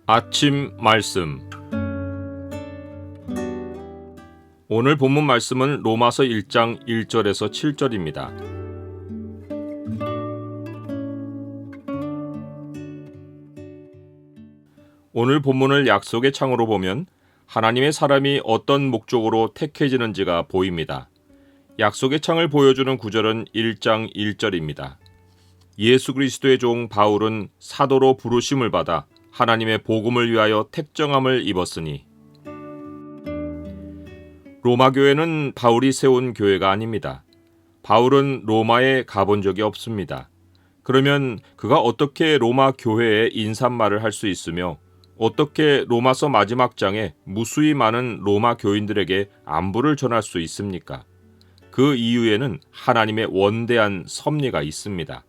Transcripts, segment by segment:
아침 말씀. 오늘 본문 말씀은 로마서 1장 1절에서 7절입니다. 오늘 본문을 약속의 창으로 보면 하나님의 사람이 어떤 목적으로 택해지는지가 보입니다. 약속의 창을 보여주는 구절은 1장 1절입니다. 예수 그리스도의 종 바울은 사도로 부르심을 받아 하나님의 복음을 위하여 택정함을 입었으니. 로마 교회는 바울이 세운 교회가 아닙니다. 바울은 로마에 가본 적이 없습니다. 그러면 그가 어떻게 로마 교회에 인사말을 할 수 있으며 어떻게 로마서 마지막 장에 무수히 많은 로마 교인들에게 안부를 전할 수 있습니까? 그 이유에는 하나님의 원대한 섭리가 있습니다.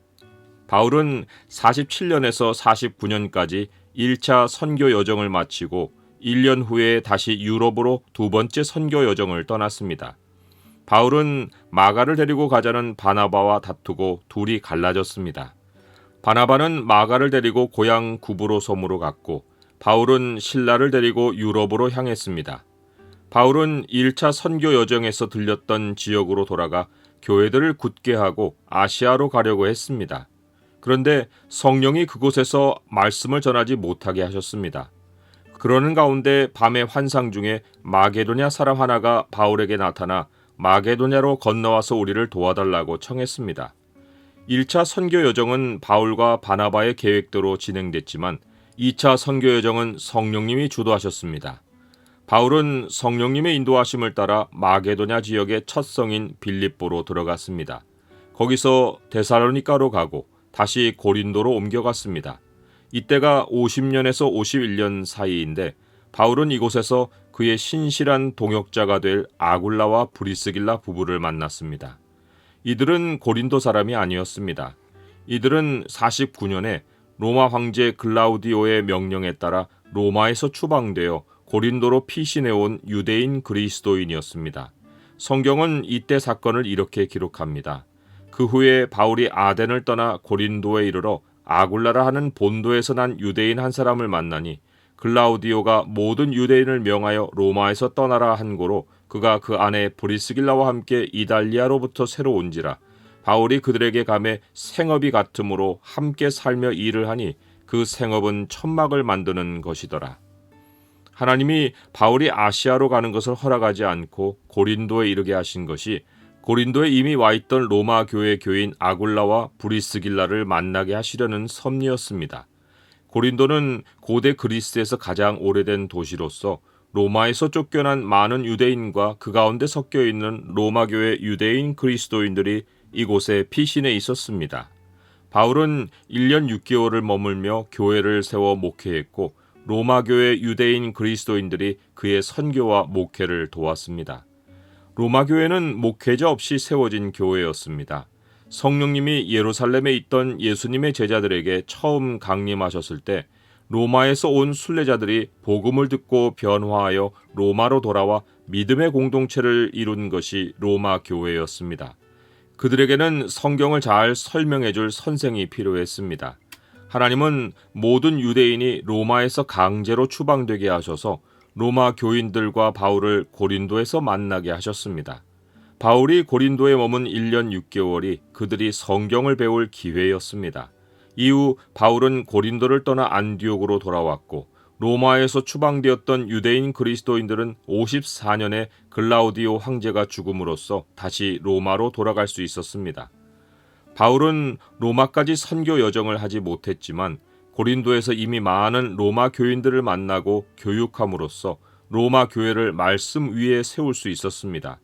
바울은 47년에서 49년까지 1차 선교 여정을 마치고 1년 후에 다시 유럽으로 두 번째 선교 여정을 떠났습니다. 바울은 마가를 데리고 가자는 바나바와 다투고 둘이 갈라졌습니다. 바나바는 마가를 데리고 고향 구브로 섬으로 갔고 바울은 실라를 데리고 유럽으로 향했습니다. 바울은 1차 선교 여정에서 들렸던 지역으로 돌아가 교회들을 굳게 하고 아시아로 가려고 했습니다. 그런데 성령이 그곳에서 말씀을 전하지 못하게 하셨습니다. 그러는 가운데 밤의 환상 중에 마게도냐 사람 하나가 바울에게 나타나 마게도냐로 건너와서 우리를 도와달라고 청했습니다. 1차 선교 여정은 바울과 바나바의 계획대로 진행됐지만 2차 선교 여정은 성령님이 주도하셨습니다. 바울은 성령님의 인도하심을 따라 마게도냐 지역의 첫 성인 빌립보로 들어갔습니다. 거기서 데살로니가로 가고 다시 고린도로 옮겨갔습니다. 이때가 50년에서 51년 사이인데 바울은 이곳에서 그의 신실한 동역자가 될 아굴라와 브리스길라 부부를 만났습니다. 이들은 고린도 사람이 아니었습니다. 이들은 49년에 로마 황제 글라우디오의 명령에 따라 로마에서 추방되어 고린도로 피신해온 유대인 그리스도인이었습니다. 성경은 이때 사건을 이렇게 기록합니다. 그 후에 바울이 아덴을 떠나 고린도에 이르러 아굴라라 하는 본도에서 난 유대인 한 사람을 만나니 글라우디오가 모든 유대인을 명하여 로마에서 떠나라 한 고로 그가 그 아내 브리스길라와 함께 이달리아로부터 새로 온지라. 바울이 그들에게 감해 생업이 같으므로 함께 살며 일을 하니 그 생업은 천막을 만드는 것이더라. 하나님이 바울이 아시아로 가는 것을 허락하지 않고 고린도에 이르게 하신 것이 고린도에 이미 와있던 로마 교회 교인 아굴라와 브리스길라를 만나게 하시려는 섭리였습니다. 고린도는 고대 그리스에서 가장 오래된 도시로서 로마에서 쫓겨난 많은 유대인과 그 가운데 섞여 있는 로마 교회 유대인 그리스도인들이 이곳에 피신해 있었습니다. 바울은 1년 6개월을 머물며 교회를 세워 목회했고 로마 교회 유대인 그리스도인들이 그의 선교와 목회를 도왔습니다. 로마 교회는 목회자 없이 세워진 교회였습니다. 성령님이 예루살렘에 있던 예수님의 제자들에게 처음 강림하셨을 때 로마에서 온 순례자들이 복음을 듣고 변화하여 로마로 돌아와 믿음의 공동체를 이룬 것이 로마 교회였습니다. 그들에게는 성경을 잘 설명해 줄 선생이 필요했습니다. 하나님은 모든 유대인이 로마에서 강제로 추방되게 하셔서 로마 교인들과 바울을 고린도에서 만나게 하셨습니다. 바울이 고린도에 머문 1년 6개월이 그들이 성경을 배울 기회였습니다. 이후 바울은 고린도를 떠나 안디옥으로 돌아왔고 로마에서 추방되었던 유대인 그리스도인들은 54년에 글라우디오 황제가 죽음으로써 다시 로마로 돌아갈 수 있었습니다. 바울은 로마까지 선교 여정을 하지 못했지만 고린도에서 이미 많은 로마 교인들을 만나고 교육함으로써 로마 교회를 말씀 위에 세울 수 있었습니다.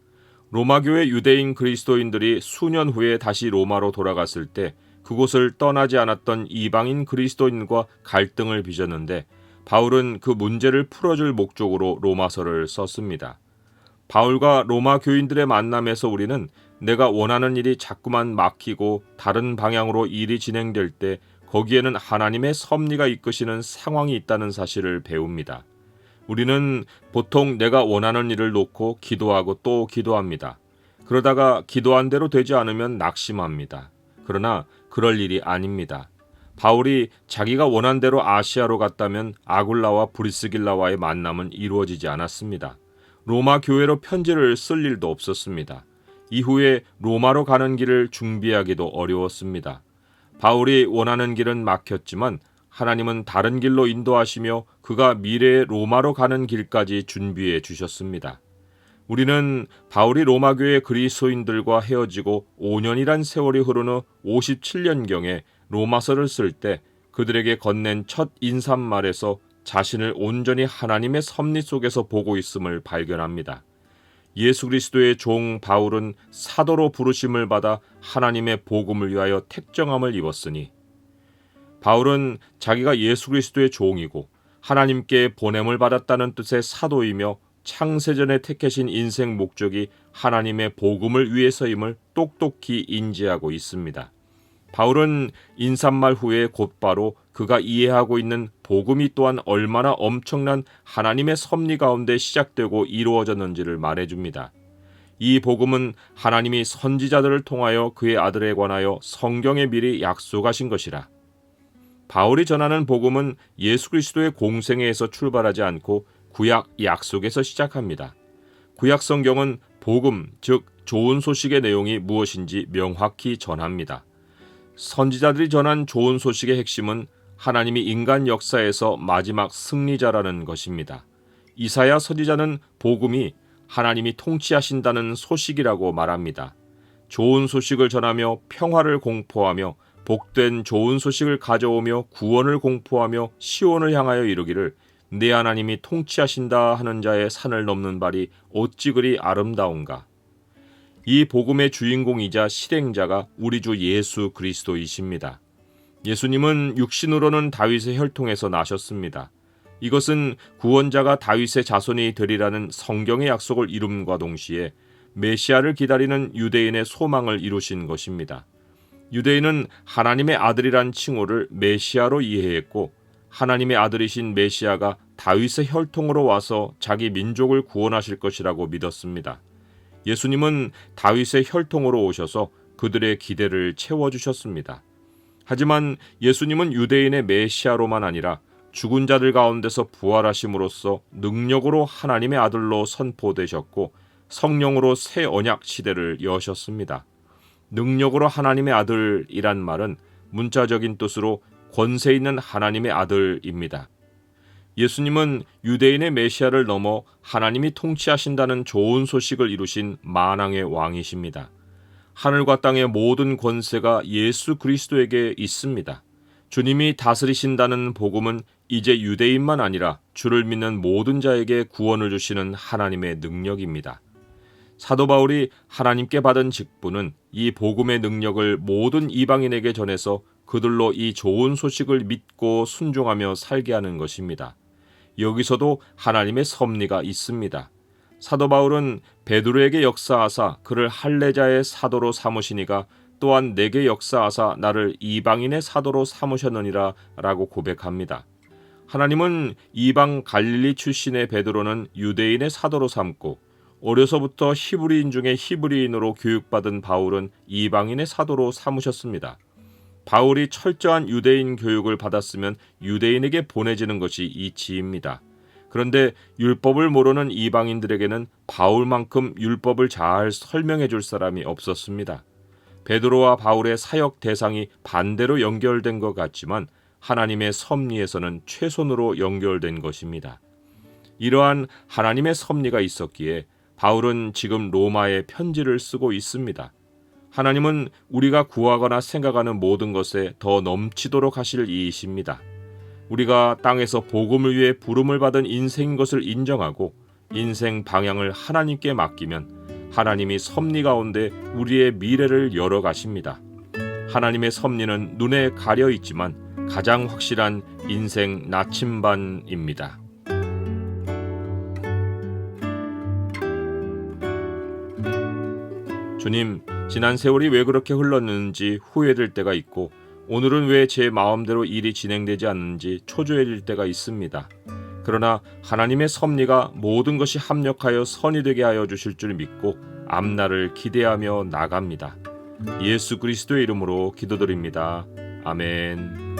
로마 교회 유대인 그리스도인들이 수년 후에 다시 로마로 돌아갔을 때 그곳을 떠나지 않았던 이방인 그리스도인과 갈등을 빚었는데 바울은 그 문제를 풀어줄 목적으로 로마서를 썼습니다. 바울과 로마 교인들의 만남에서 우리는 내가 원하는 일이 자꾸만 막히고 다른 방향으로 일이 진행될 때 거기에는 하나님의 섭리가 이끄시는 상황이 있다는 사실을 배웁니다. 우리는 보통 내가 원하는 일을 놓고 기도하고 또 기도합니다. 그러다가 기도한 대로 되지 않으면 낙심합니다. 그러나 그럴 일이 아닙니다. 바울이 자기가 원한 대로 아시아로 갔다면 아굴라와 브리스길라와의 만남은 이루어지지 않았습니다. 로마 교회로 편지를 쓸 일도 없었습니다. 이후에 로마로 가는 길을 준비하기도 어려웠습니다. 바울이 원하는 길은 막혔지만 하나님은 다른 길로 인도하시며 그가 미래의 로마로 가는 길까지 준비해 주셨습니다. 우리는 바울이 로마 교회 그리스도인들과 헤어지고 5년이란 세월이 흐른 후 57년경에 로마서를 쓸 때 그들에게 건넨 첫 인사말에서 자신을 온전히 하나님의 섭리 속에서 보고 있음을 발견합니다. 예수 그리스도의 종 바울은 사도로 부르심을 받아 하나님의 복음을 위하여 택정함을 입었으니, 바울은 자기가 예수 그리스도의 종이고 하나님께 보냄을 받았다는 뜻의 사도이며 창세전에 택하신 인생 목적이 하나님의 복음을 위해서임을 똑똑히 인지하고 있습니다. 바울은 인사말 후에 곧바로 그가 이해하고 있는 복음이 또한 얼마나 엄청난 하나님의 섭리 가운데 시작되고 이루어졌는지를 말해줍니다. 이 복음은 하나님이 선지자들을 통하여 그의 아들에 관하여 성경에 미리 약속하신 것이라. 바울이 전하는 복음은 예수 그리스도의 공생애에서 출발하지 않고 구약 약속에서 시작합니다. 구약 성경은 복음, 즉 좋은 소식의 내용이 무엇인지 명확히 전합니다. 선지자들이 전한 좋은 소식의 핵심은 하나님이 인간 역사에서 마지막 승리자라는 것입니다. 이사야 선지자는 복음이 하나님이 통치하신다는 소식이라고 말합니다. 좋은 소식을 전하며 평화를 공포하며 복된 좋은 소식을 가져오며 구원을 공포하며 시온을 향하여 이르기를 내 하나님이 통치하신다 하는 자의 산을 넘는 발이 어찌 그리 아름다운가. 이 복음의 주인공이자 실행자가 우리 주 예수 그리스도이십니다. 예수님은 육신으로는 다윗의 혈통에서 나셨습니다. 이것은 구원자가 다윗의 자손이 되리라는 성경의 약속을 이룸과 동시에 메시아를 기다리는 유대인의 소망을 이루신 것입니다. 유대인은 하나님의 아들이란 칭호를 메시아로 이해했고, 하나님의 아들이신 메시아가 다윗의 혈통으로 와서 자기 민족을 구원하실 것이라고 믿었습니다. 예수님은 다윗의 혈통으로 오셔서 그들의 기대를 채워주셨습니다. 하지만 예수님은 유대인의 메시아로만 아니라 죽은 자들 가운데서 부활하심으로써 능력으로 하나님의 아들로 선포되셨고 성령으로 새 언약 시대를 여셨습니다. 능력으로 하나님의 아들이란 말은 문자적인 뜻으로 권세 있는 하나님의 아들입니다. 예수님은 유대인의 메시아를 넘어 하나님이 통치하신다는 좋은 소식을 이루신 만왕의 왕이십니다. 하늘과 땅의 모든 권세가 예수 그리스도에게 있습니다. 주님이 다스리신다는 복음은 이제 유대인만 아니라 주를 믿는 모든 자에게 구원을 주시는 하나님의 능력입니다. 사도 바울이 하나님께 받은 직분은 이 복음의 능력을 모든 이방인에게 전해서 그들로 이 좋은 소식을 믿고 순종하며 살게 하는 것입니다. 여기서도 하나님의 섭리가 있습니다. 사도 바울은 베드로에게 역사하사 그를 할례자의 사도로 삼으시니가 또한 내게 역사하사 나를 이방인의 사도로 삼으셨느니라 라고 고백합니다. 하나님은 이방 갈릴리 출신의 베드로는 유대인의 사도로 삼고 어려서부터 히브리인 중에 히브리인으로 교육받은 바울은 이방인의 사도로 삼으셨습니다. 바울이 철저한 유대인 교육을 받았으면 유대인에게 보내지는 것이 이치입니다. 그런데 율법을 모르는 이방인들에게는 바울만큼 율법을 잘 설명해 줄 사람이 없었습니다. 베드로와 바울의 사역 대상이 반대로 연결된 것 같지만 하나님의 섭리에서는 최선으로 연결된 것입니다. 이러한 하나님의 섭리가 있었기에 바울은 지금 로마에 편지를 쓰고 있습니다. 하나님은 우리가 구하거나 생각하는 모든 것에 더 넘치도록 하실 이이십니다. 우리가 땅에서 복음을 위해 부름을 받은 인생인 것을 인정하고 인생 방향을 하나님께 맡기면 하나님이 섭리 가운데 우리의 미래를 열어가십니다. 하나님의 섭리는 눈에 가려 있지만 가장 확실한 인생 나침반입니다. 주님, 지난 세월이 왜 그렇게 흘렀는지 후회될 때가 있고 오늘은 왜 제 마음대로 일이 진행되지 않는지 초조해질 때가 있습니다. 그러나 하나님의 섭리가 모든 것이 합력하여 선이 되게 하여 주실 줄 믿고 앞날을 기대하며 나갑니다. 예수 그리스도의 이름으로 기도드립니다. 아멘.